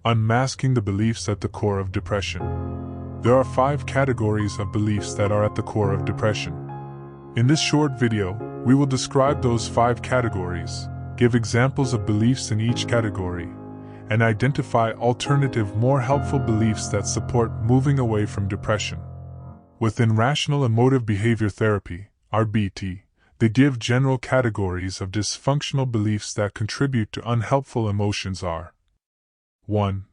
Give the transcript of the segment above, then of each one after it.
Unmasking the beliefs at the core of depression. There are 5 categories of beliefs that are at the core of depression. In this short video, we will describe those 5 categories, give examples of beliefs in each category, and identify alternative, more helpful beliefs that support moving away from depression. Within Rational Emotive Behavior Therapy, REBT, they give general categories of dysfunctional beliefs that contribute to unhelpful emotions are 1.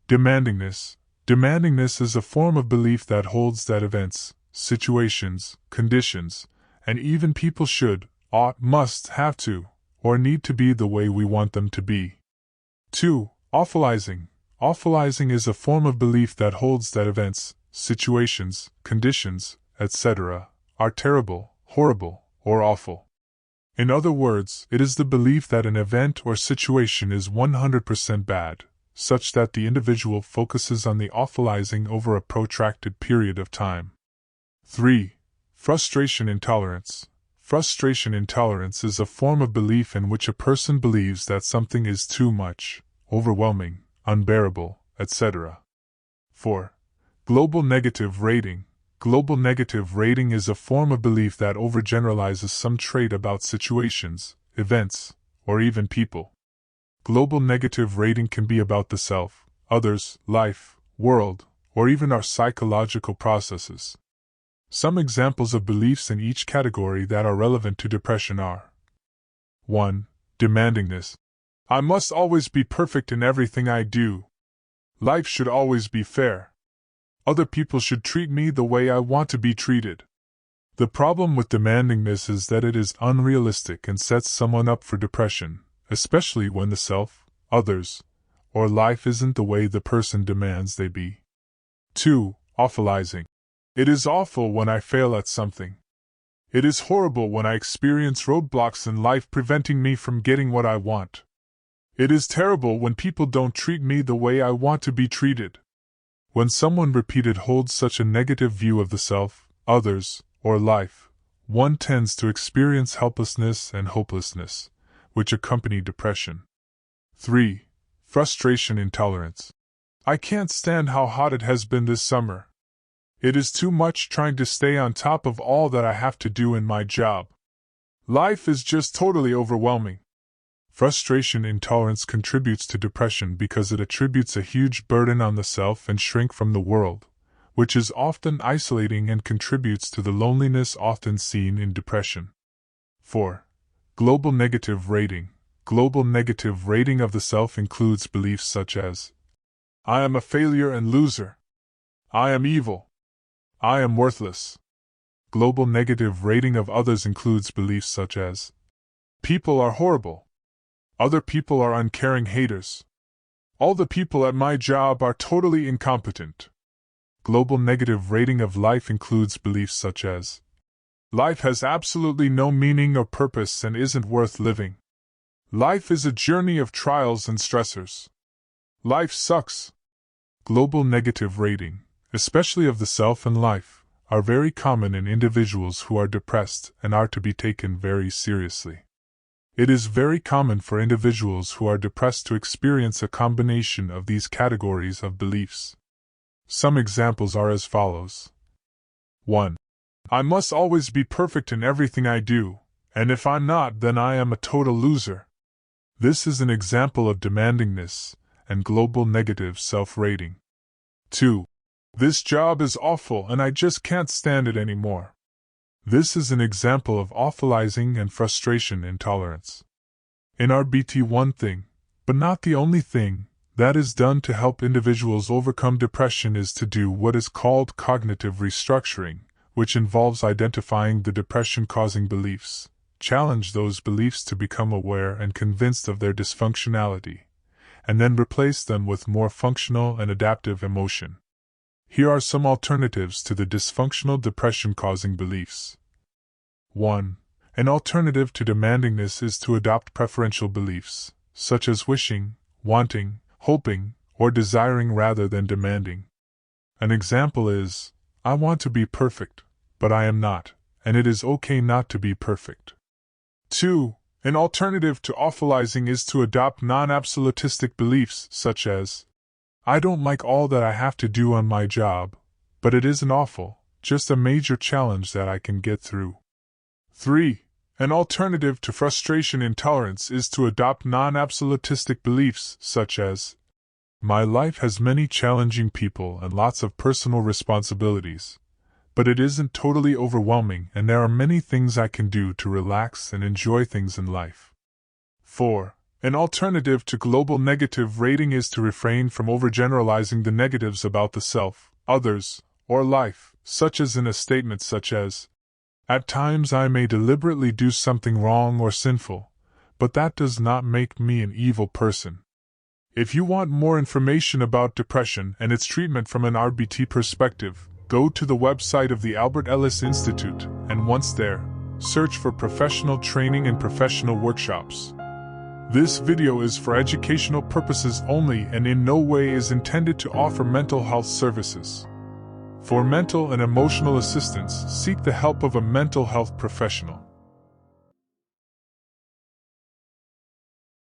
Demandingness. Demandingness is a form of belief that holds that events, situations, conditions, and even people should, ought, must, have to, or need to be the way we want them to be. 2. Awfulizing. Awfulizing is a form of belief that holds that events, situations, conditions, etc., are terrible, horrible, or awful. In other words, it is the belief that an event or situation is 100% bad, such that the individual focuses on the awfulizing over a protracted period of time. 3. Frustration intolerance. Frustration intolerance is a form of belief in which a person believes that something is too much, overwhelming, unbearable, etc. 4. Global negative rating. Global negative rating is a form of belief that overgeneralizes some trait about situations, events, or even people. Global negative rating can be about the self, others, life, world, or even our psychological processes. Some examples of beliefs in each category that are relevant to depression are 1. Demandingness. I must always be perfect in everything I do. Life should always be fair. Other people should treat me the way I want to be treated. The problem with demandingness is that it is unrealistic and sets someone up for depression, especially when the self, others, or life isn't the way the person demands they be. 2. Awfulizing. It is awful when I fail at something. It is horrible when I experience roadblocks in life preventing me from getting what I want. It is terrible when people don't treat me the way I want to be treated. When someone repeatedly holds such a negative view of the self, others, or life, one tends to experience helplessness and hopelessness, which accompany depression. 3. Frustration intolerance. I can't stand how hot it has been this summer. It is too much trying to stay on top of all that I have to do in my job. Life is just totally overwhelming. Frustration intolerance contributes to depression because it attributes a huge burden on the self and shrink from the world, which is often isolating and contributes to the loneliness often seen in depression. 4. Global negative rating. Global negative rating of the self includes beliefs such as I am a failure and loser. I am evil. I am worthless. Global negative rating of others includes beliefs such as people are horrible. Other people are uncaring haters. All the people at my job are totally incompetent. Global negative rating of life includes beliefs such as life has absolutely no meaning or purpose and isn't worth living. Life is a journey of trials and stressors. Life sucks. Global negative rating, especially of the self and life, are very common in individuals who are depressed and are to be taken very seriously. It is very common for individuals who are depressed to experience a combination of these categories of beliefs. Some examples are as follows. 1. I must always be perfect in everything I do, and if I'm not, then I am a total loser. This is an example of demandingness and global negative self-rating. 2. This job is awful and I just can't stand it anymore. This is an example of awfulizing and frustration intolerance. In REBT, one thing, but not the only thing, that is done to help individuals overcome depression is to do what is called cognitive restructuring, which involves identifying the depression-causing beliefs, challenge those beliefs to become aware and convinced of their dysfunctionality, and then replace them with more functional and adaptive emotion. Here are some alternatives to the dysfunctional depression-causing beliefs. 1. An alternative to demandingness is to adopt preferential beliefs, such as wishing, wanting, hoping, or desiring rather than demanding. An example is, I want to be perfect, but I am not, and it is okay not to be perfect. 2. An alternative to awfulizing is to adopt non-absolutistic beliefs such as, I don't like all that I have to do on my job, but it isn't awful, just a major challenge that I can get through. 3. An alternative to frustration intolerance is to adopt non-absolutistic beliefs such as, my life has many challenging people and lots of personal responsibilities, but it isn't totally overwhelming and there are many things I can do to relax and enjoy things in life. 4. An alternative to global negative rating is to refrain from overgeneralizing the negatives about the self, others, or life, such as in a statement such as, at times I may deliberately do something wrong or sinful, but that does not make me an evil person. If you want more information about depression and its treatment from an REBT perspective, go to the website of the Albert Ellis Institute, and once there, search for professional training and professional workshops. This video is for educational purposes only and in no way is intended to offer mental health services. For mental and emotional assistance, seek the help of a mental health professional.